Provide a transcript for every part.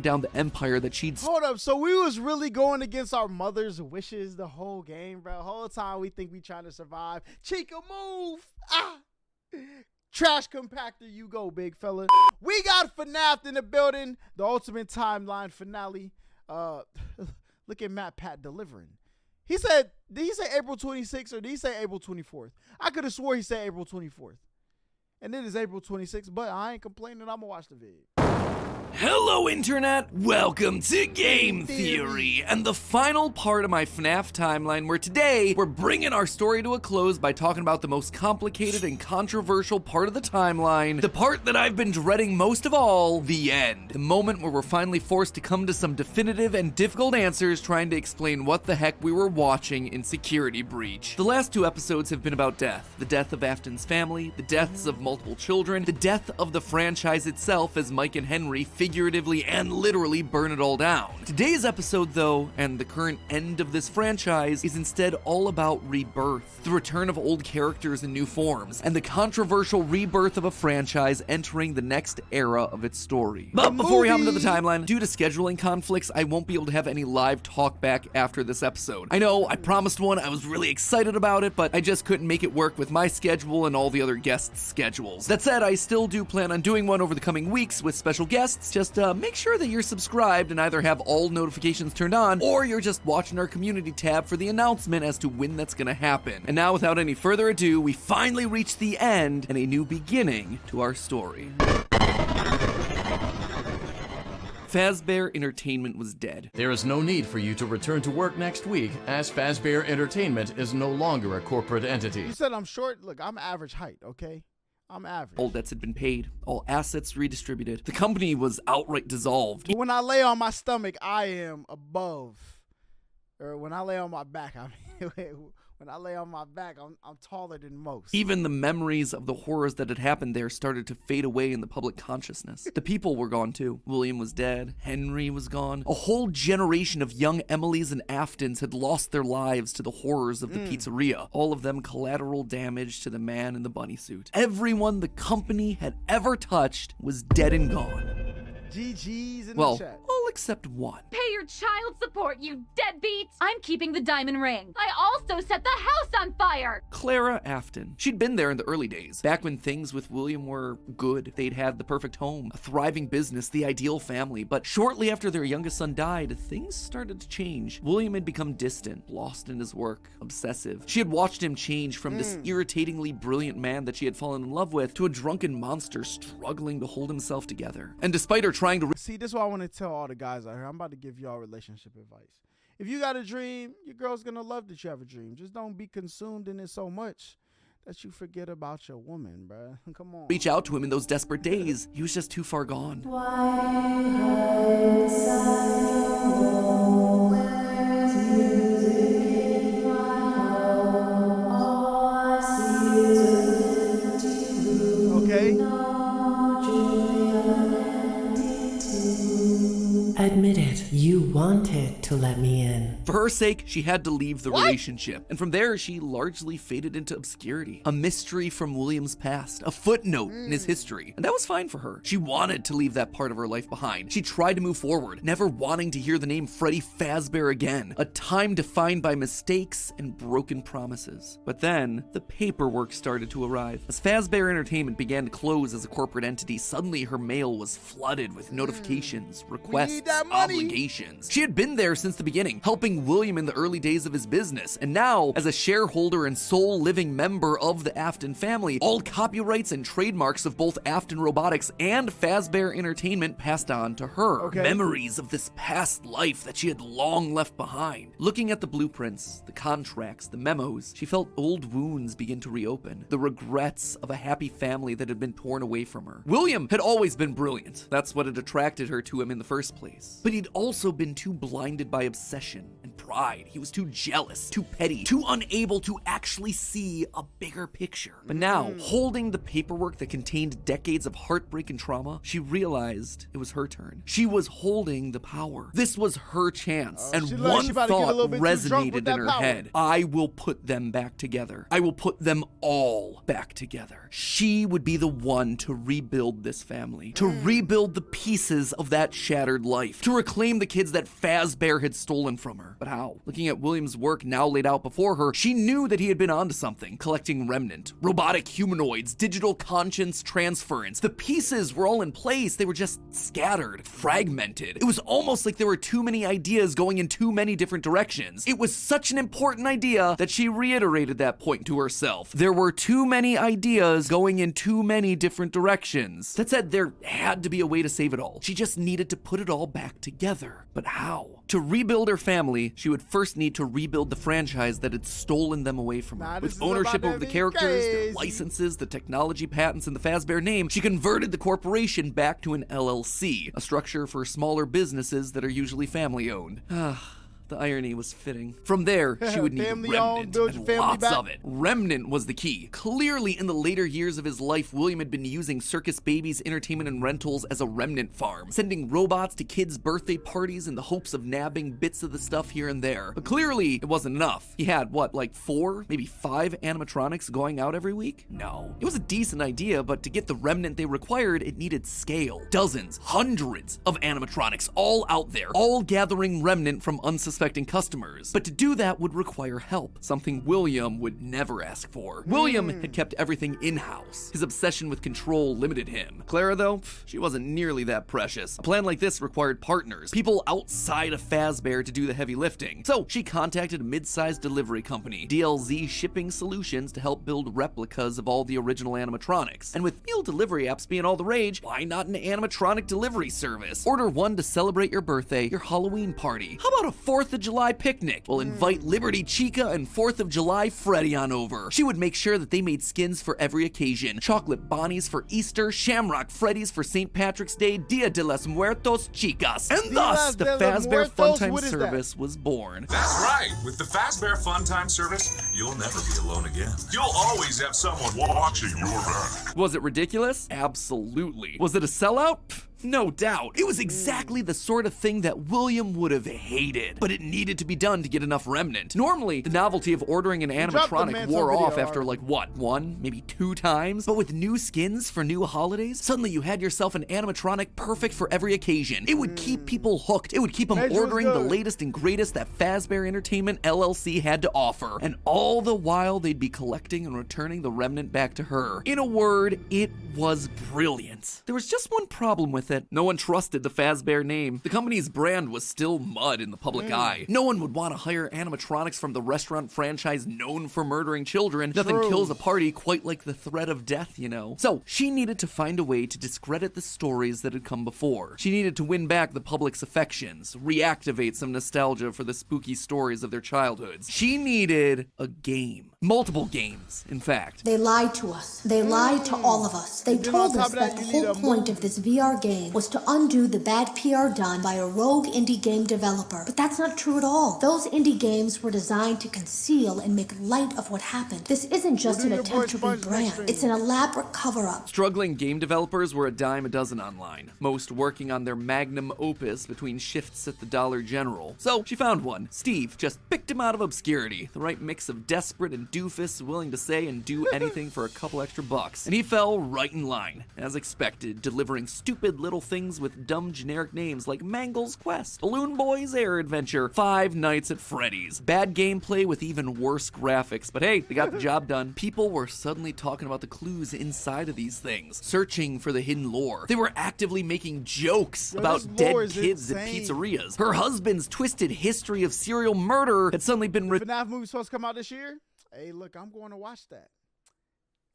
down the empire that she'd... Hold up, so we was really going against our mother's wishes the whole game, bro. Whole time we think we trying to survive. Chica, move! Ah! Trash compactor, you go, big fella. We got FNAF in the building. The Ultimate Timeline finale. Look at Matt Pat delivering. He said, did he say April 26th or did he say April 24th? I could have swore he said April 24th. And it is April 26th, but I ain't complaining. I'm gonna watch the vid. Hello, Internet! Welcome to Game Theory, and the final part of my FNAF timeline, where today we're bringing our story to a close by talking about the most complicated and controversial part of the timeline, the part that I've been dreading most of all, the end. The moment where we're finally forced to come to some definitive and difficult answers trying to explain what the heck we were watching in Security Breach. The last two episodes have been about death. The death of Afton's family, the deaths of multiple children, the death of the franchise itself as Mike and Henry figuratively and literally burn it all down. Today's episode, though, and the current end of this franchise, is instead all about rebirth, the return of old characters in new forms, and the controversial rebirth of a franchise entering the next era of its story. But before we hop into the timeline, due to scheduling conflicts, I won't be able to have any live talk back after this episode. I know, I promised one, I was really excited about it, but I just couldn't make it work with my schedule and all the other guests' schedules. That said, I still do plan on doing one over the coming weeks with special guests. Just make sure that you're subscribed and either have all notifications turned on, or you're just watching our community tab for the announcement as to when that's gonna happen. And now, without any further ado, we finally reach the end and a new beginning to our story. Fazbear Entertainment was dead. There is no need for you to return to work next week, as Fazbear Entertainment is no longer a corporate entity. You said I'm short? Look, I'm average height, okay? I'm average. All debts had been paid, all assets redistributed. The company was outright dissolved. But when I lay on my stomach, I am above. Or when I lay on my back, I mean, when I lay on my back, I'm taller than most. Even the memories of the horrors that had happened there started to fade away in the public consciousness. The people were gone too. William was dead. Henry was gone. A whole generation of young Emilys and Aftons had lost their lives to the horrors of the pizzeria. All of them collateral damage to the man in the bunny suit. Everyone the company had ever touched was dead and gone. GG's in Well, the chat. all except one. Pay your child support, you deadbeats! I'm keeping the diamond ring. I also set the house on fire! Clara Afton. She'd been there in the early days, back when things with William were good. They'd had the perfect home, a thriving business, the ideal family. But shortly after their youngest son died, things started to change. William had become distant, lost in his work, obsessive. She had watched him change from this irritatingly brilliant man that she had fallen in love with to a drunken monster struggling to hold himself together. And despite her trying to... See, this is what I want to tell all the guys out here. I'm about to give y'all relationship advice. If you got a dream, your girl's going to love that you have a dream. Just don't be consumed in it so much that you forget about your woman, bruh. Come on. reach out to him in those desperate days. He was just too far gone. Okay. Admit it, you wanted to let me in. For her sake, she had to leave the relationship. And from there, she largely faded into obscurity. A mystery from William's past, a footnote in his history. And that was fine for her. She wanted to leave that part of her life behind. She tried to move forward, never wanting to hear the name Freddy Fazbear again. A time defined by mistakes and broken promises. But then, the paperwork started to arrive. As Fazbear Entertainment began to close as a corporate entity, suddenly her mail was flooded with notifications, requests, obligations. She had been there since the beginning, helping William in the early days of his business, and now, as a shareholder and sole living member of the Afton family, all copyrights and trademarks of both Afton Robotics and Fazbear Entertainment passed on to her. Okay. Memories of this past life that she had long left behind. Looking at the blueprints, the contracts, the memos, she felt old wounds begin to reopen, the regrets of a happy family that had been torn away from her. William had always been brilliant. That's what had attracted her to him in the first place. But he'd also been too blinded by obsession and pride. He was too jealous, too petty, too unable to actually see a bigger picture. But now, holding the paperwork that contained decades of heartbreak and trauma, she realized it was her turn. She was holding the power. This was her chance. And one thought resonated in her head. I will put them back together. I will put them all back together. She would be the one to rebuild this family, to rebuild the pieces of that shattered life, to reclaim the kids that Fazbear had stolen from her. But how? Looking at William's work now laid out before her, she knew that he had been onto something, collecting remnant, robotic humanoids, digital conscience transference. The pieces were all in place. They were just scattered, fragmented. It was almost like there were too many ideas going in too many different directions. It was such an important idea that she reiterated that point to herself. There were too many ideas going in too many different directions. That said, there had to be a way to save it all. She just needed to put it all back together. But how? To rebuild her family, she would first need to rebuild the franchise that had stolen them away from her. With ownership over the characters, their licenses, the technology patents, and the Fazbear name, she converted the corporation back to an LLC, a structure for smaller businesses that are usually family-owned. The irony was fitting. From there, she would need remnant, and lots of it. Remnant was the key. Clearly, in the later years of his life, William had been using Circus Babies Entertainment and Rentals as a remnant farm, sending robots to kids' birthday parties in the hopes of nabbing bits of the stuff here and there. But clearly, it wasn't enough. He had, what, like 4, maybe 5 animatronics going out every week? No. It was a decent idea, but to get the remnant they required, it needed scale. Dozens, hundreds of animatronics all out there, all gathering remnant from unsuspecting customers. But to do that would require help, something William would never ask for. William had kept everything in-house. His obsession with control limited him. Clara, though, she wasn't nearly that precious. A plan like this required partners, people outside of Fazbear to do the heavy lifting. So she contacted a mid-sized delivery company, DLZ Shipping Solutions, to help build replicas of all the original animatronics. And with meal delivery apps being all the rage, why not an animatronic delivery service? Order one to celebrate your birthday, your Halloween party. How about a 4th of July picnic? We'll invite Liberty Chica and 4th of July Freddy on over. She would make sure that they made skins for every occasion. Chocolate Bonnies for Easter, Shamrock Freddies for St. Patrick's Day, Dia de los Muertos Chicas. And thus, the Fazbear Funtime service was born. That's right. With the Fazbear Funtime service, you'll never be alone again. You'll always have someone watching your back. Was it ridiculous? Absolutely. Was it a sellout? No doubt. It was exactly the sort of thing that William would have hated, but it needed to be done to get enough remnant. Normally, the novelty of ordering an animatronic wore off after like, what, 1, maybe 2 times? But with new skins for new holidays, suddenly you had yourself an animatronic perfect for every occasion. It would keep people hooked. It would keep them ordering the latest and greatest that Fazbear Entertainment LLC had to offer. And all the while, they'd be collecting and returning the remnant back to her. In a word, it was brilliant. There was just one problem with it. No one trusted the Fazbear name. The company's brand was still mud in the public eye. No one would want to hire animatronics from the restaurant franchise known for murdering children. Nothing kills a party quite like the threat of death, you know. So she needed to find a way to discredit the stories that had come before. She needed to win back the public's affections, reactivate some nostalgia for the spooky stories of their childhoods. She needed a game. Multiple games, in fact. They lied to us. They lied to all of us. They told us that the whole point of this VR game was to undo the bad PR done by a rogue indie game developer. But that's not true at all. Those indie games were designed to conceal and make light of what happened. This isn't just an attempt to rebrand. It's an elaborate cover-up. Struggling game developers were a dime a dozen online, most working on their magnum opus between shifts at the Dollar General. So she found one. Steve just picked him out of obscurity, the right mix of desperate and doofus willing to say and do anything for a couple extra bucks. And he fell right in line, as expected, delivering stupid little things with dumb generic names like Mangle's Quest, Balloon Boy's Air Adventure, Five Nights at Freddy's. Bad gameplay with even worse graphics, but hey, they got the job done. People were suddenly talking about the clues inside of these things, searching for the hidden lore. They were actively making jokes about dead kids at pizzerias. Her husband's twisted history of serial murder had suddenly been FNAF movie supposed to come out this year? Hey, look, I'm going to watch that.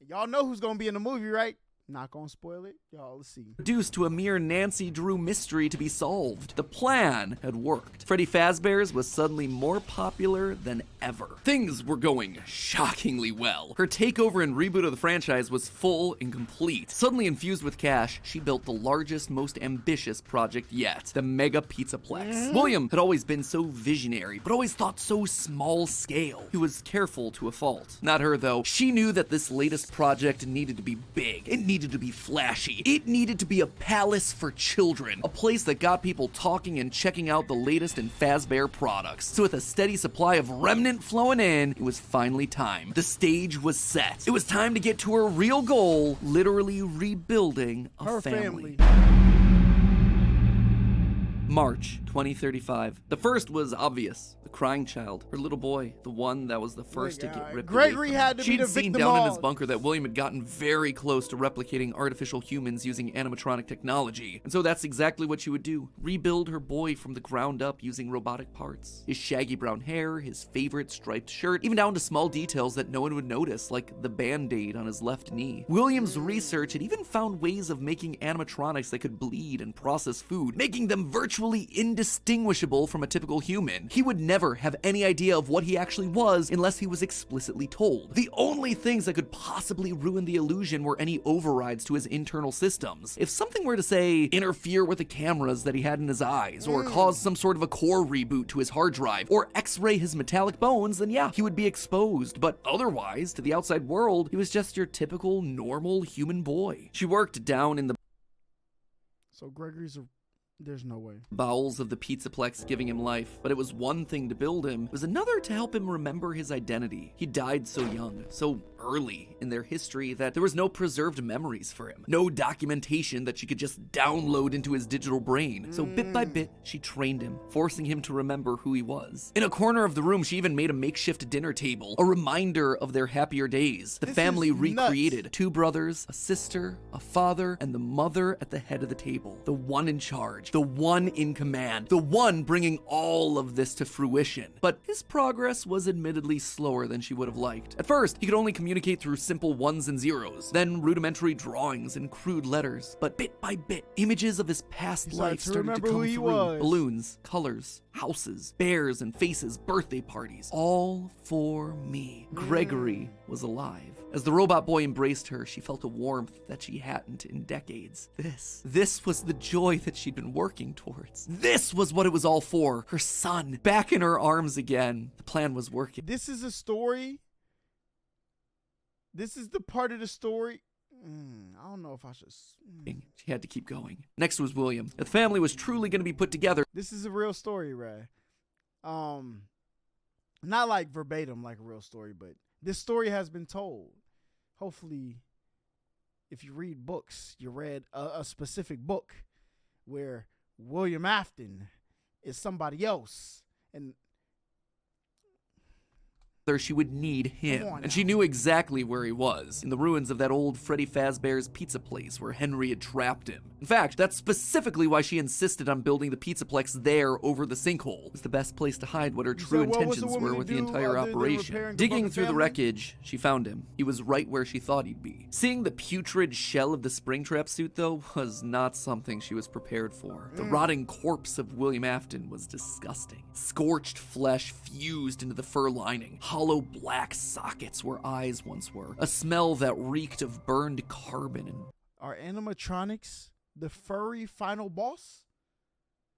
Y'all know who's going to be in the movie, right? Not gonna spoil it. Y'all, let's see. Reduced to a mere Nancy Drew mystery to be solved. The plan had worked. Freddy Fazbear's was suddenly more popular than ever. Things were going shockingly well. Her takeover and reboot of the franchise was full and complete. Suddenly infused with cash, she built the largest, most ambitious project yet, the Mega Pizzaplex. William had always been so visionary, but always thought so small scale. He was careful to a fault. Not her, though. She knew that this latest project needed to be big. It needed to be flashy. It needed to be a palace for children, a place that got people talking and checking out the latest in Fazbear products. So with a steady supply of remnant flowing in, it was finally time. The stage was set. It was time to get to her real goal, literally rebuilding a family. March 2035. The first was obvious. The crying child, her little boy, the one that was the first to get ripped Gregory away from had to be She'd the seen victim down in of- his bunker that William had gotten very close to replicating artificial humans using animatronic technology. And so that's exactly what she would do. Rebuild her boy from the ground up using robotic parts. His shaggy brown hair, his favorite striped shirt, even down to small details that no one would notice, like the band-aid on his left knee. William's research had even found ways of making animatronics that could bleed and process food, making them virtually indistinguishable from a typical human. He would never have any idea of what he actually was unless he was explicitly told. The only things that could possibly ruin the illusion were any overrides to his internal systems. If something were to, say, interfere with the cameras that he had in his eyes, or cause some sort of a core reboot to his hard drive, or x-ray his metallic bones, then yeah, he would be exposed. But otherwise, to the outside world, he was just your typical, normal human boy. She worked down in the So Gregory's a... There's no way. bowels of the Pizzaplex, giving him life. But it was one thing to build him, it was another to help him remember his identity. He died so young, so early in their history, that there was no preserved memories for him. No documentation that she could just download into his digital brain. So bit by bit, she trained him, forcing him to remember who he was. In a corner of the room, she even made a makeshift dinner table, a reminder of their happier days. The family recreated. 2 brothers, a sister, a father, and the mother at the head of the table. The one in charge. The one in command, the one bringing all of this to fruition. But his progress was admittedly slower than she would have liked. At first, he could only communicate through simple ones and zeros, then rudimentary drawings and crude letters. But bit by bit, images of his past life started to come through. Balloons, colors, houses, bears and faces, birthday parties, all for me. Gregory was alive. As the robot boy embraced her, she felt a warmth that she hadn't in decades. This was the joy that she'd been working towards. This was what it was all for. Her son, back in her arms again. The plan was working. This is a story. This is the part of the story. I don't know if I should... She had to keep going. Next was William. The family was truly going to be put together. This is a real story, Ray. Not like verbatim like a real story, but this story has been told. Hopefully, if you read books, you read a specific book where William Afton is somebody else, and she would need him, and she knew exactly where he was, in the ruins of that old Freddy Fazbear's pizza place where Henry had trapped him. In fact, that's specifically why she insisted on building the Pizzaplex there over the sinkhole. It was the best place to hide what her true intentions were with the entire operation. Digging through the wreckage, she found him. He was right where she thought he'd be. Seeing the putrid shell of the Springtrap suit, though, was not something she was prepared for. The rotting corpse of William Afton was disgusting. Scorched flesh fused into the fur lining. Hollow black sockets where eyes once were. A smell that reeked of burned carbon and... Are animatronics the furry final boss?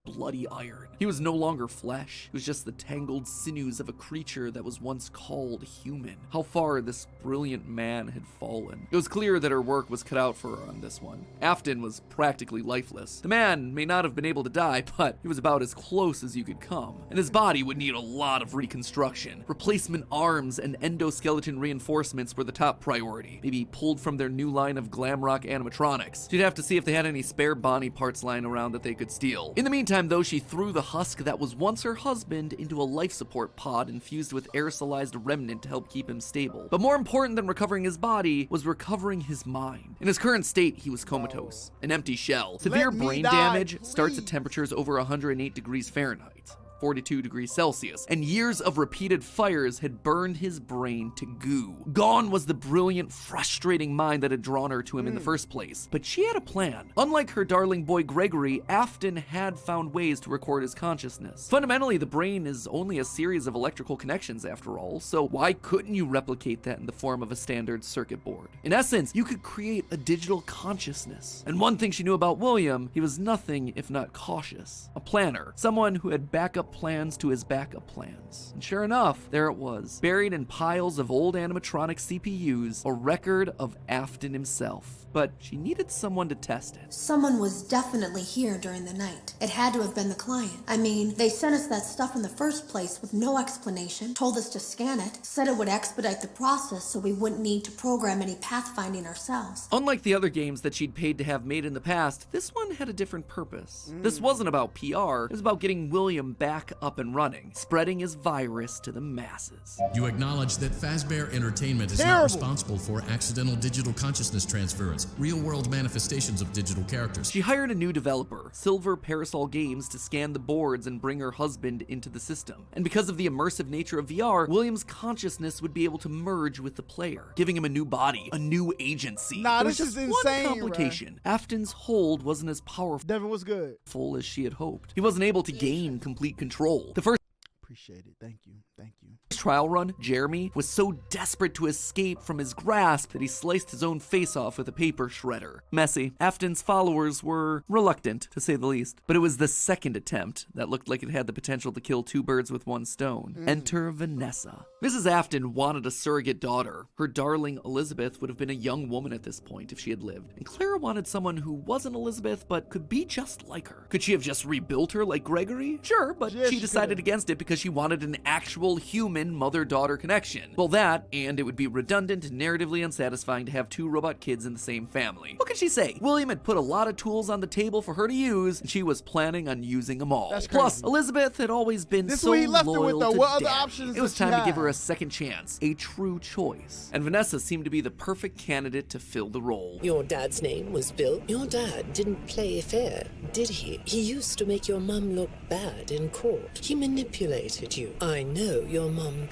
Bloody iron. He was no longer flesh. He was just the tangled sinews of a creature that was once called human. How far this brilliant man had fallen. It was clear that her work was cut out for her on this one. Afton was practically lifeless. The man may not have been able to die, but he was about as close as you could come. And his body would need a lot of reconstruction. Replacement arms and endoskeleton reinforcements were the top priority. Maybe pulled from their new line of glam rock animatronics. She'd have to see if they had any spare Bonnie parts lying around that they could steal. In the meantime, though, she threw the husk that was once her husband into a life support pod infused with aerosolized remnant to help keep him stable. But more important than recovering his body was recovering his mind. In his current state, he was comatose, an empty shell. Severe brain damage starts at temperatures over 108 degrees Fahrenheit. 42 degrees Celsius, and years of repeated fires had burned his brain to goo. Gone was the brilliant, frustrating mind that had drawn her to him in the first place. But she had a plan. Unlike her darling boy Gregory, Afton had found ways to record his consciousness. Fundamentally, the brain is only a series of electrical connections after all, so why couldn't you replicate that in the form of a standard circuit board? In essence, you could create a digital consciousness. And one thing she knew about William, he was nothing if not cautious. A planner, someone who had backup plans to his backup plans. And sure enough, there it was, buried in piles of old animatronic CPUs, a record of Afton himself. But she needed someone to test it. Someone was definitely here during the night. It had to have been the client. I mean, they sent us that stuff in the first place with no explanation, told us to scan it, said it would expedite the process so we wouldn't need to program any pathfinding ourselves. Unlike the other games that she'd paid to have made in the past, this one had a different purpose. This wasn't about PR, it was about getting William back up and running, spreading his virus to the masses. You acknowledge that Fazbear Entertainment is Terrible. not responsible for accidental digital consciousness transference, real-world manifestations of digital characters. She hired a new developer, Silver Parasol Games, to scan the boards and bring her husband into the system. And because of the immersive nature of VR, William's consciousness would be able to merge with the player, giving him a new body, a new agency. Nah, There was this is just insane, one complication. Afton's hold wasn't as powerful Devin, what's good? as she had hoped. He wasn't able to gain complete control. The first Appreciate it. Thank you. Thank you. trial run, Jeremy was so desperate to escape from his grasp that he sliced his own face off with a paper shredder. Messy. Afton's followers were reluctant, to say the least. But it was the second attempt that looked like it had the potential to kill two birds with one stone. Enter Vanessa. Mrs. Afton wanted a surrogate daughter. Her darling Elizabeth would have been a young woman at this point if she had lived. And Clara wanted someone who wasn't Elizabeth but could be just like her. Could she have just rebuilt her like Gregory? Sure, but Yes, she she decided could've. against it because she wanted an actual human mother-daughter connection. Well, that, and it would be redundant and narratively unsatisfying to have two robot kids in the same family. What could she say? William had put a lot of tools on the table for her to use, and she was planning on using them all. That's Plus, crazy. Elizabeth had always been This is so what he left her with, loyal though. to What other Daddy. options It was does she time to give have? her a second chance, a true choice. And Vanessa seemed to be the perfect candidate to fill the role. Your dad's name was Bill? Your dad didn't play fair, did he? He used to make your mum look bad in court. He manipulated you. I know your mum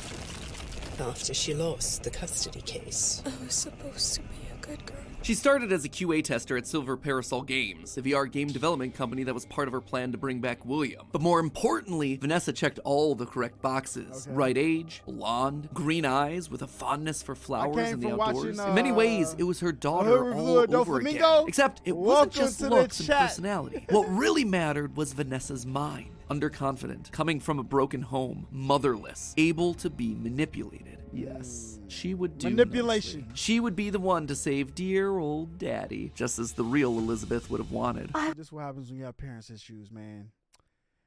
after she lost the custody case. I was supposed to be a good girl. She started as a QA tester at Silver Parasol Games, the VR game development company that was part of her plan to bring back William. But more importantly, Vanessa checked all the correct boxes. Okay. Right age, blonde, green eyes with a fondness for flowers came and the from outdoors. watching, In many ways, it was her daughter Her all Review of over again. Doflamingo. Except it Welcome wasn't just to the looks and chat. personality. What really mattered was Vanessa's mind. Underconfident, coming from a broken home, motherless, able to be manipulated. Yes, she would do Manipulation. nicely. She would be the one to save dear old daddy, just as the real Elizabeth would have wanted. This is what happens when you have parents' issues, man.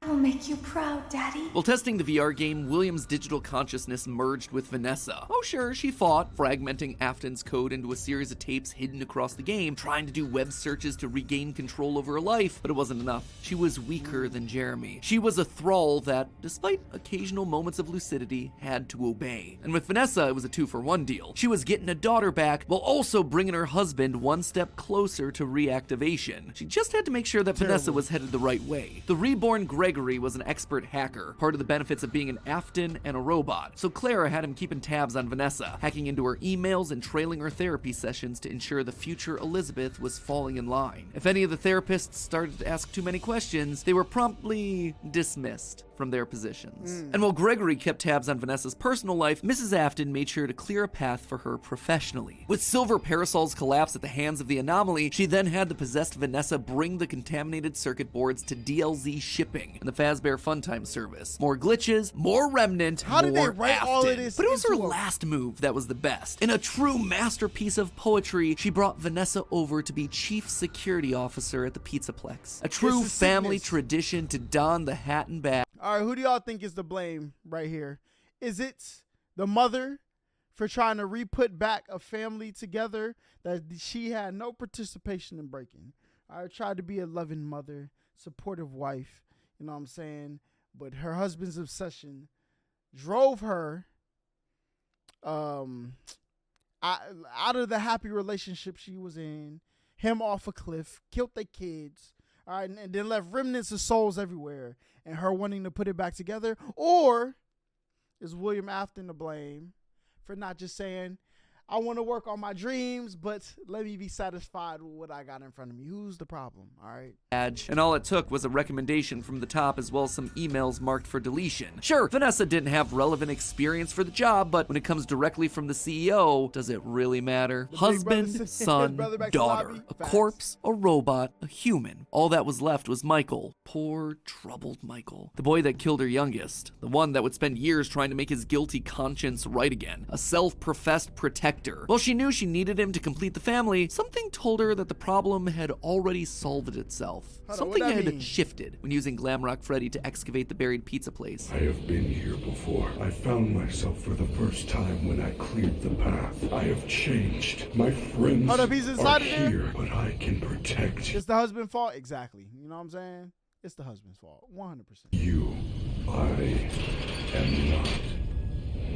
I will make you proud, Daddy. While testing the VR game, William's digital consciousness merged with Vanessa. Oh sure, she fought, fragmenting Afton's code into a series of tapes hidden across the game, trying to do web searches to regain control over her life, but it wasn't enough. She was weaker than Jeremy. She was a thrall that, despite occasional moments of lucidity, had to obey. And with Vanessa, it was a 2-for-1 deal. She was getting a daughter back, while also bringing her husband one step closer to reactivation. She just had to make sure that Vanessa was headed the right way. The reborn Gregory was an expert hacker, part of the benefits of being an Afton and a robot. So Clara had him keeping tabs on Vanessa, hacking into her emails and trailing her therapy sessions to ensure the future Elizabeth was falling in line. If any of the therapists started to ask too many questions, they were promptly dismissed from their positions. And while Gregory kept tabs on Vanessa's personal life, Mrs. Afton made sure to clear a path for her professionally. With Silver Parasol's collapse at the hands of the Anomaly, she then had the possessed Vanessa bring the contaminated circuit boards to DLZ shipping and the Fazbear Funtime service. More glitches, more Remnant, How did they more write Afton. all of this But it was her into a- last move that was the best. In a true masterpiece of poetry, she brought Vanessa over to be chief security officer at the Pizzaplex. A true This is family sickness. tradition to don the hat and badge. All right, who do y'all think is to blame right here? Is it the mother for trying to re-put back a family together that she had no participation in breaking? I tried to be a loving mother, supportive wife, you know what I'm saying? But her husband's obsession drove her out of the happy relationship she was in, him off a cliff, killed their kids, All right, and then left remnants of souls everywhere, and her wanting to put it back together? Or is William Afton to blame for not just saying, I want to work on my dreams, but let me be satisfied with what I got in front of me? Who's the problem? All right. And all it took was a recommendation from the top as well as some emails marked for deletion. Sure, Vanessa didn't have relevant experience for the job, but when it comes directly from the CEO, does it really matter? Husband, son, daughter, a corpse, a robot, a human. All that was left was Michael. Poor, troubled Michael. The boy that killed her youngest. The one that would spend years trying to make his guilty conscience right again. A self-professed protector. While she knew she needed him to complete the family, something told her that the problem had already solved itself. Something had shifted when using Glamrock Freddy to excavate the buried pizza place. I have been here before. I found myself for the first time when I cleared the path. I have changed. My friends are here, but I can protect. It's the husband's fault? Exactly. You know what I'm saying? It's the husband's fault. 100%. I am not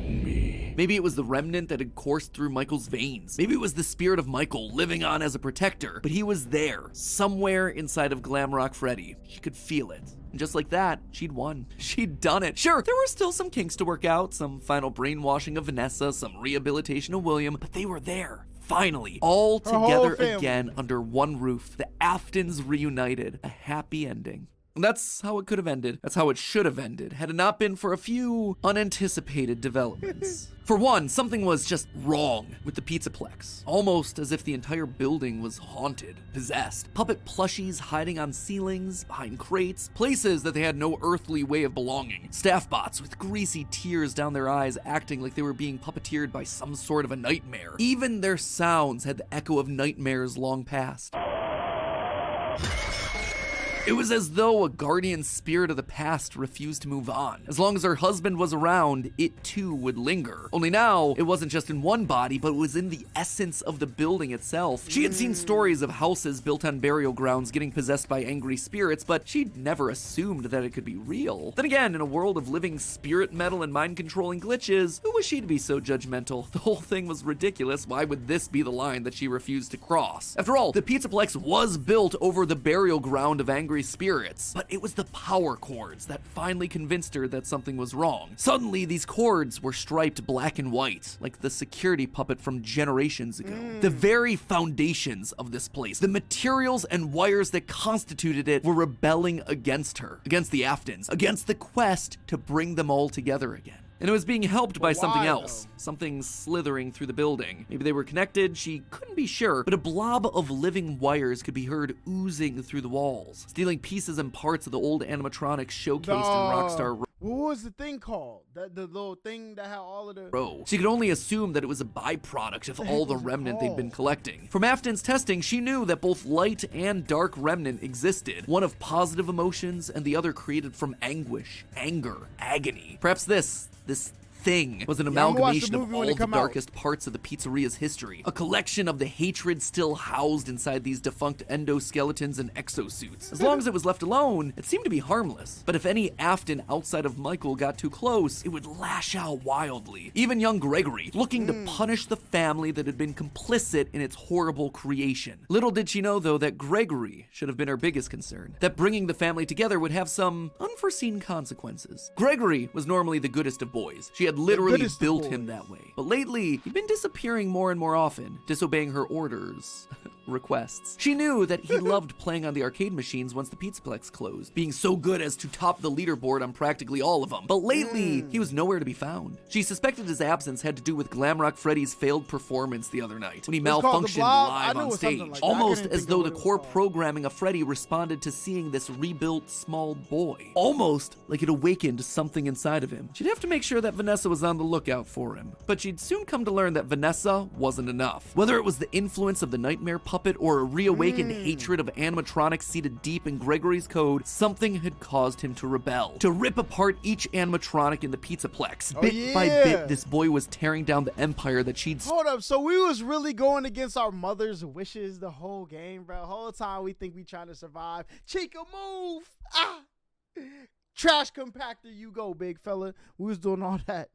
me. Maybe it was the remnant that had coursed through Michael's veins. Maybe it was the spirit of Michael living on as a protector. But he was there, somewhere inside of Glamrock Freddy. She could feel it. And just like that, she'd won. She'd done it. Sure, there were still some kinks to work out, some final brainwashing of Vanessa, some rehabilitation of William, but they were there. Finally, all together again under one roof. The Aftons reunited. A happy ending. And that's how it could have ended. That's how it should have ended, had it not been for a few unanticipated developments. For one, something was just wrong with the Pizzaplex. Almost as if the entire building was haunted, possessed. Puppet plushies hiding on ceilings, behind crates, places that they had no earthly way of belonging. Staff bots with greasy tears down their eyes acting like they were being puppeteered by some sort of a nightmare. Even their sounds had the echo of nightmares long past. It was as though a guardian spirit of the past refused to move on. As long as her husband was around, it too would linger. Only now, it wasn't just in one body, but it was in the essence of the building itself. She had seen stories of houses built on burial grounds getting possessed by angry spirits, but she'd never assumed that it could be real. Then again, in a world of living spirit metal and mind-controlling glitches, who was she to be so judgmental? The whole thing was ridiculous. Why would this be the line that she refused to cross? After all, the Pizzaplex was built over the burial ground of angry spirits, but it was the power cords that finally convinced her that something was wrong. Suddenly, these cords were striped black and white, like the security puppet from generations ago. The very foundations of this place, the materials and wires that constituted it, were rebelling against her, against the Aftons, against the quest to bring them all together again. And it was being helped by something else, something slithering through the building. Maybe they were connected, she couldn't be sure, but a blob of living wires could be heard oozing through the walls, stealing pieces and parts of the old animatronics showcased in Rockstar. What was the thing called? The little thing that had all of the... She could only assume that it was a byproduct of all the remnant they'd been collecting. From Afton's testing, she knew that both light and dark remnant existed, one of positive emotions and the other created from anguish, anger, agony. Perhaps this thing was an amalgamation of all the darkest parts of the pizzeria's history, a collection of the hatred still housed inside these defunct endoskeletons and exosuits. As long as it was left alone, it seemed to be harmless. But if any Afton outside of Michael got too close, it would lash out wildly. Even young Gregory, looking to punish the family that had been complicit in its horrible creation. Little did she know, though, that Gregory should have been her biggest concern, that bringing the family together would have some unforeseen consequences. Gregory was normally the goodest of boys. She had literally built him that way. But lately, he'd been disappearing more and more often, disobeying her orders, requests. She knew that he loved playing on the arcade machines once the Pizzaplex closed, being so good as to top the leaderboard on practically all of them. But lately, he was nowhere to be found. She suspected his absence had to do with Glamrock Freddy's failed performance the other night, when he malfunctioned live on stage, almost as though the core programming of Freddy responded to seeing this rebuilt small boy. Almost like it awakened something inside of him. She'd have to make sure that Vanessa was on the lookout for him, but she'd soon come to learn that Vanessa wasn't enough. Whether it was the influence of the nightmare puppet or a reawakened hatred of animatronics seated deep in Gregory's code, something had caused him to rebel, to rip apart each animatronic in the Pizzaplex. Bit by bit, this boy was tearing down the empire that she'd... Hold up, so we was really going against our mother's wishes the whole game, bro. The whole time we think we trying to survive. Chica, move! Trash compactor, you go, big fella. We was doing all that,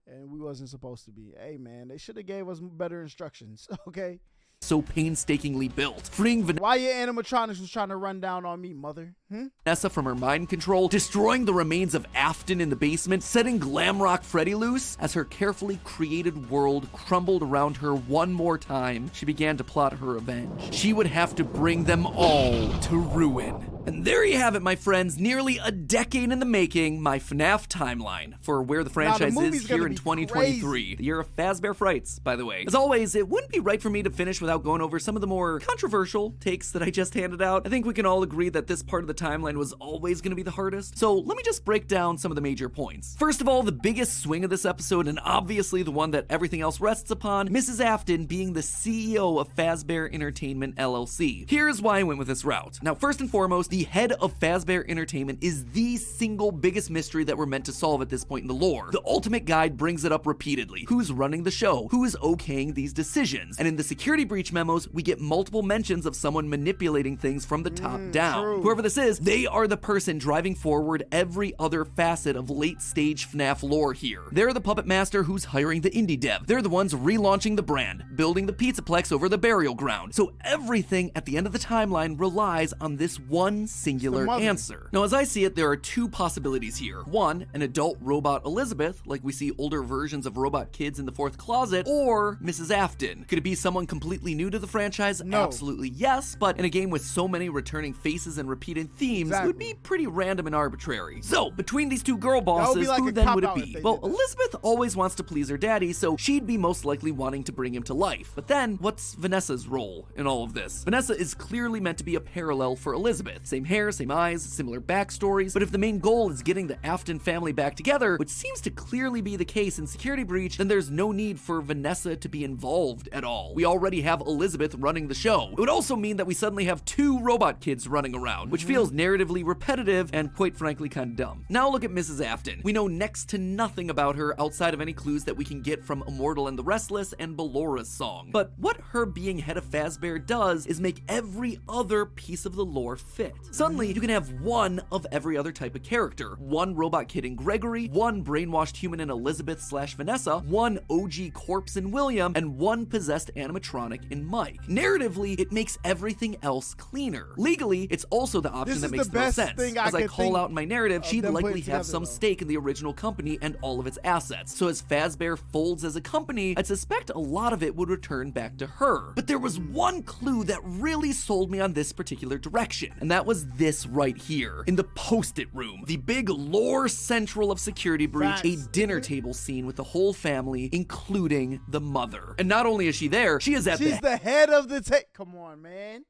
and we wasn't supposed to be. Hey, man, they should have gave us better instructions, okay? so painstakingly built, freeing Why your animatronics was trying to run down on me, mother? Vanessa from her mind control, destroying the remains of Afton in the basement, setting Glamrock Freddy loose. As her carefully created world crumbled around her one more time, she began to plot her revenge. She would have to bring them all to ruin. And there you have it, my friends, nearly a decade in the making, my FNAF timeline for where the franchise is here in 2023. The year of Fazbear Frights, by the way. As always, it wouldn't be right for me to finish without going over some of the more controversial takes that I just handed out. I think we can all agree that this part of the timeline was always going to be the hardest. So let me just break down some of the major points. First of all, the biggest swing of this episode, and obviously the one that everything else rests upon, Mrs. Afton being the CEO of Fazbear Entertainment LLC. Here's why I went with this route. Now, first and foremost, the head of Fazbear Entertainment is the single biggest mystery that we're meant to solve at this point in the lore. The Ultimate Guide brings it up repeatedly. Who's running the show? Who is okaying these decisions? And in the security breach memos, we get multiple mentions of someone manipulating things from the top down. True. Whoever this is, they are the person driving forward every other facet of late-stage FNAF lore here. They're the puppet master who's hiring the indie dev. They're the ones relaunching the brand, building the Pizzaplex over the burial ground. So everything at the end of the timeline relies on this one singular answer. Now, as I see it, there are two possibilities here. One, an adult robot Elizabeth, like we see older versions of robot kids in the fourth closet, or Mrs. Afton. Could it be someone completely new to the franchise? No. Absolutely yes, but in a game with so many returning faces and repeated themes, it would be pretty random and arbitrary. So, between these two girl bosses, like who a then would it cop-out be? if they Well, did that. Elizabeth always wants to please her daddy, so she'd be most likely wanting to bring him to life. But then, what's Vanessa's role in all of this? Vanessa is clearly meant to be a parallel for Elizabeth. Same hair, same eyes, similar backstories, but if the main goal is getting the Afton family back together, which seems to clearly be the case in Security Breach, then there's no need for Vanessa to be involved at all. We already have Elizabeth running the show. It would also mean that we suddenly have two robot kids running around, which feels narratively repetitive and quite frankly kind of dumb. Now look at Mrs. Afton. We know next to nothing about her outside of any clues that we can get from Immortal and the Restless and Bellora's song. But what her being head of Fazbear does is make every other piece of the lore fit. Suddenly, you can have one of every other type of character. One robot kid in Gregory, one brainwashed human in Elizabeth/Vanessa, one OG corpse in William, and one possessed animatronic in Mike. Narratively, it makes everything else cleaner. Legally, it's also the option that makes the most sense. As I call out in my narrative, she'd likely have some stake in the original company and all of its assets. So as Fazbear folds as a company, I'd suspect a lot of it would return back to her. But there was one clue that really sold me on this particular direction, and that was this right here, in the post-it room. The big lore central of Security Breach, a dinner table scene with the whole family, including the mother. And not only is she there, she is at She's the head of the table. Come on, man.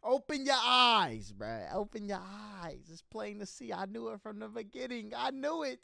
Open your eyes, bruh. Open your eyes. It's plain to see. I knew it from the beginning. I knew it.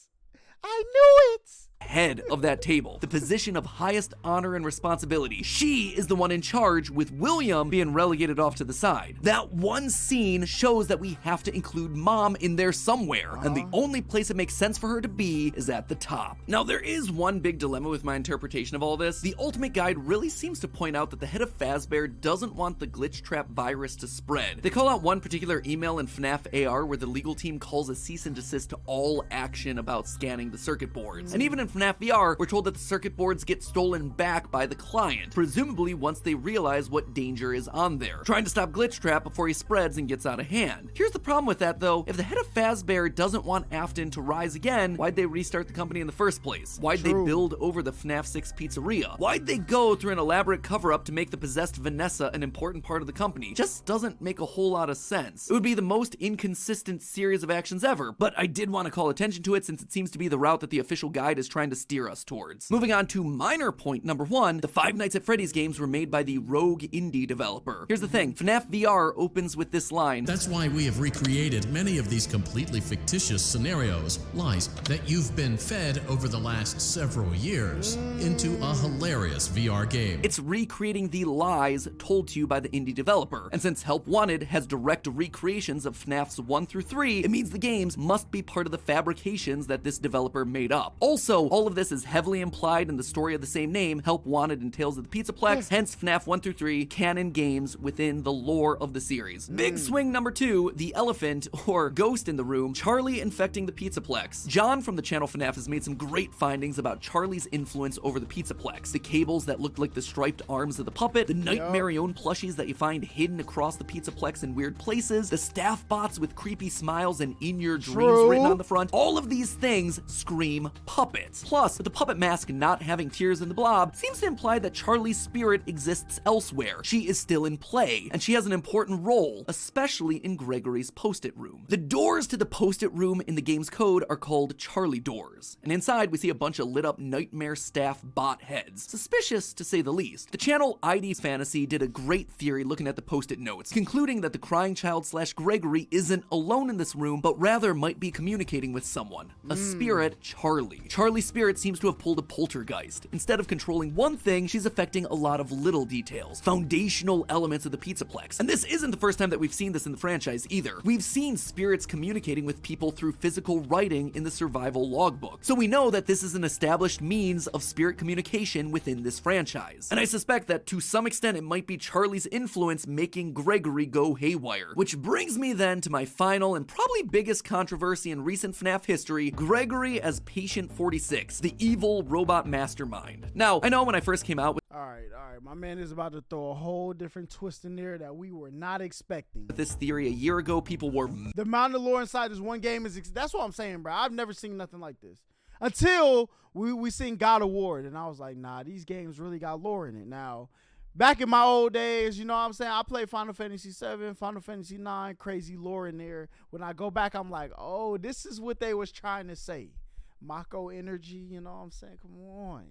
I knew it. Head of that table, the position of highest honor and responsibility. She is the one in charge, with William being relegated off to the side. That one scene shows that we have to include Mom in there somewhere, and the only place it makes sense for her to be is at the top. Now, there is one big dilemma with my interpretation of all this. The Ultimate Guide really seems to point out that the head of Fazbear doesn't want the glitch trap virus to spread. They call out one particular email in FNAF AR where the legal team calls a cease and desist to all action about scanning the circuit boards. And even in FNAF VR, we're told that the circuit boards get stolen back by the client, presumably once they realize what danger is on there, trying to stop Glitch Trap before he spreads and gets out of hand. Here's the problem with that though. If the head of Fazbear doesn't want Afton to rise again, why'd they restart the company in the first place? Why'd they build over the FNAF 6 pizzeria? Why'd they go through an elaborate cover-up to make the possessed Vanessa an important part of the company? Just doesn't make a whole lot of sense. It would be the most inconsistent series of actions ever, but I did want to call attention to it since it seems to be the route that the official guide is trying to steer us towards. Moving on to minor point number one, the Five Nights at Freddy's games were made by the rogue indie developer. Here's the thing, FNAF VR opens with this line. That's why we have recreated many of these completely fictitious scenarios, lies that you've been fed over the last several years, into a hilarious VR game. It's recreating the lies told to you by the indie developer. And since Help Wanted has direct recreations of FNAFs 1 through 3, it means the games must be part of the fabrications that this developer made up. Also, all All of this is heavily implied in the story of the same name, Help Wanted and Tales of the Pizzaplex, hence FNAF 1 through 3, canon games within the lore of the series. Big swing number 2, the elephant, or ghost in the room, Charlie infecting the Pizzaplex. John from the channel FNAF has made some great findings about Charlie's influence over the Pizzaplex. The cables that look like the striped arms of the puppet, the Nightmare-own plushies that you find hidden across the Pizzaplex in weird places, the staff bots with creepy smiles and in your dreams written on the front. All of these things scream puppets. Plus, with the puppet mask not having tears in the blob, seems to imply that Charlie's spirit exists elsewhere. She is still in play, and she has an important role, especially in Gregory's post-it room. The doors to the post-it room in the game's code are called Charlie doors, and inside we see a bunch of lit up nightmare staff bot heads. Suspicious, to say the least. The channel ID's Fantasy did a great theory looking at the post-it notes, concluding that the crying child / Gregory isn't alone in this room, but rather might be communicating with someone. A spirit, Charlie. Charlie's spirit seems to have pulled a poltergeist. Instead of controlling one thing, she's affecting a lot of little details, foundational elements of the Pizzaplex. And this isn't the first time that we've seen this in the franchise either. We've seen spirits communicating with people through physical writing in the survival logbook. So we know that this is an established means of spirit communication within this franchise. And I suspect that to some extent it might be Charlie's influence making Gregory go haywire. Which brings me then to my final and probably biggest controversy in recent FNAF history, Gregory as Patient 46, the evil robot mastermind. Now, I know when I first came out with All right. My man is about to throw a whole different twist in there that we were not expecting. this theory a year ago, people were The amount of lore inside this one game is, that's what I'm saying, bro. I've never seen nothing like this. Until we seen God of War, and I was like, nah, these games really got lore in it. Now, back in my old days, you know what I'm saying? I played Final Fantasy 7, Final Fantasy 9, crazy lore in there. When I go back, I'm like, oh, this is what they was trying to say. Mako energy, you know what I'm saying? Come on.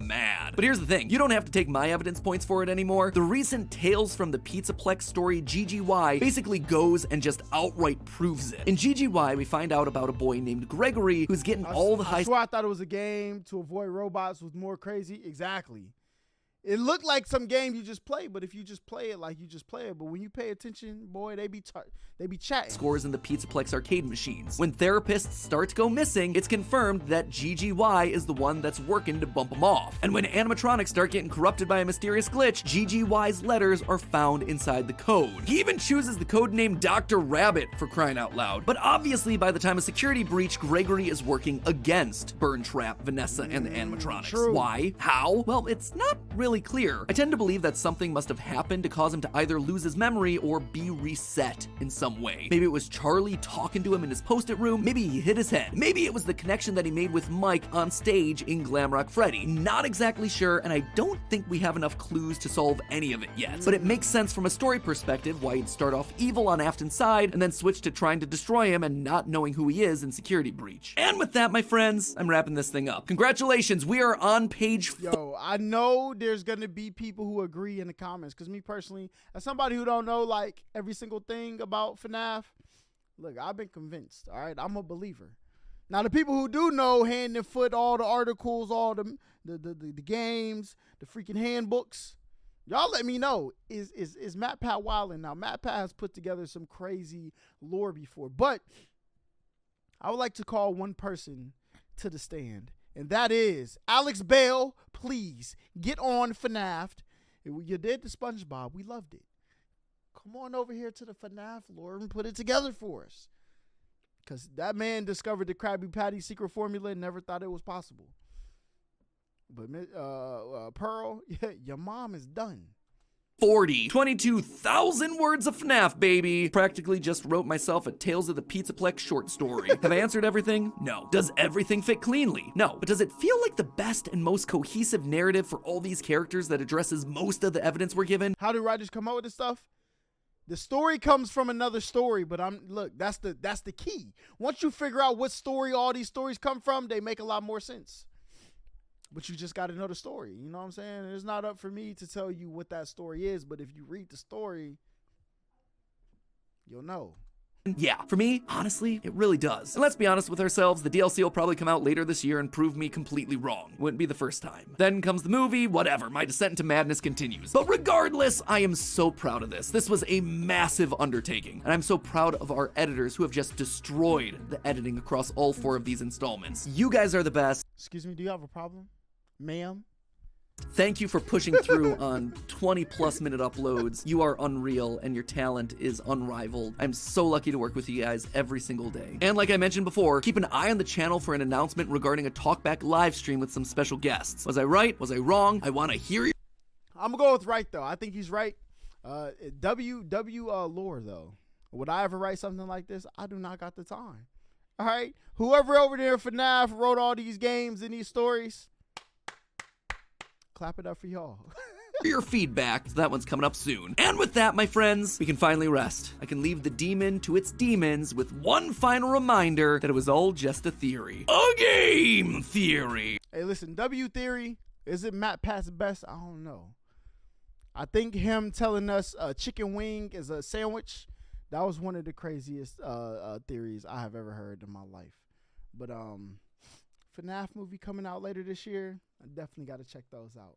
mad. But here's the thing, you don't have to take my evidence points for it anymore. The recent Tales from the Pizzaplex story GGY basically goes and just outright proves it. In GGY, we find out about a boy named Gregory who's getting all the high. I swear I thought it was a game to avoid robots was more crazy. Exactly. It looked like some game you just play, but if you just play it like you just play it, but when you pay attention, boy, they be chatting. Scores in the Pizzaplex arcade machines. When therapists start to go missing, it's confirmed that GGY is the one that's working to bump them off. And when animatronics start getting corrupted by a mysterious glitch, GGY's letters are found inside the code. He even chooses the code name Dr. Rabbit, for crying out loud. But obviously, by the time of security breach, Gregory is working against Burn Trap, Vanessa, and the animatronics. True. Why? How? Well, it's not really clear. I tend to believe that something must have happened to cause him to either lose his memory or be reset in some way. Maybe it was Charlie talking to him in his post-it room. Maybe he hit his head. Maybe it was the connection that he made with Mike on stage in Glamrock Freddy. Not exactly sure, and I don't think we have enough clues to solve any of it yet. But it makes sense from a story perspective why he'd start off evil on Afton's side and then switch to trying to destroy him and not knowing who he is in security breach. And with that, my friends, I'm wrapping this thing up. Congratulations, we are on page 4. Yo, I know there's gonna be people who agree in the comments, because me personally, as somebody who don't know like every single thing about FNAF, look, I've been convinced. All right, I'm a believer. Now the people who do know hand and foot, all the articles, all the games, the freaking handbooks, y'all let me know, is MatPat wildin'? Now MatPat has put together some crazy lore before, but I would like to call one person to the stand, and that is Alex Bale. Please get on FNAF. You did the SpongeBob. We loved it. Come on over here to the FNAF lore and put it together for us. Because that man discovered the Krabby Patty secret formula and never thought it was possible. But Pearl, yeah, your mom is done. 22,000 words of FNAF, baby. Practically just wrote myself a Tales of the Pizzaplex short story. Have I answered everything? No. Does everything fit cleanly? No. But does it feel like the best and most cohesive narrative for all these characters that addresses most of the evidence we're given? How do writers come up with this stuff? The story comes from another story, but look, that's the key. Once you figure out what story all these stories come from, they make a lot more sense. But you just got to know the story. You know what I'm saying? It's not up for me to tell you what that story is, but if you read the story, you'll know. Yeah, for me, honestly, it really does. And let's be honest with ourselves, the DLC will probably come out later this year and prove me completely wrong. Wouldn't be the first time. Then comes the movie, whatever, my descent into madness continues. But regardless, I am so proud of this. This was a massive undertaking, and I'm so proud of our editors who have just destroyed the editing across all 4 of these installments. You guys are the best. Excuse me, do you have a problem, ma'am? Thank you for pushing through on 20+ minute uploads. You are unreal and your talent is unrivaled. I'm so lucky to work with you guys every single day. And like I mentioned before, keep an eye on the channel for an announcement regarding a talkback live stream with some special guests. Was I right? Was I wrong? I want to hear you. I'm gonna go with right though. I think he's right. Lore though. Would I ever write something like this? I do not got the time. All right. Whoever over there for FNAF wrote all these games and these stories, clap it up for y'all. Your feedback, so that one's coming up soon. And with that, my friends, we can finally rest. I can leave the demon to its demons with one final reminder that it was all just a theory. A game theory. Hey, listen, W theory, is it Matt Pat's best? I don't know. I think him telling us a chicken wing is a sandwich, that was one of the craziest theories I have ever heard in my life. But FNAF movie coming out later this year, I definitely got to check those out.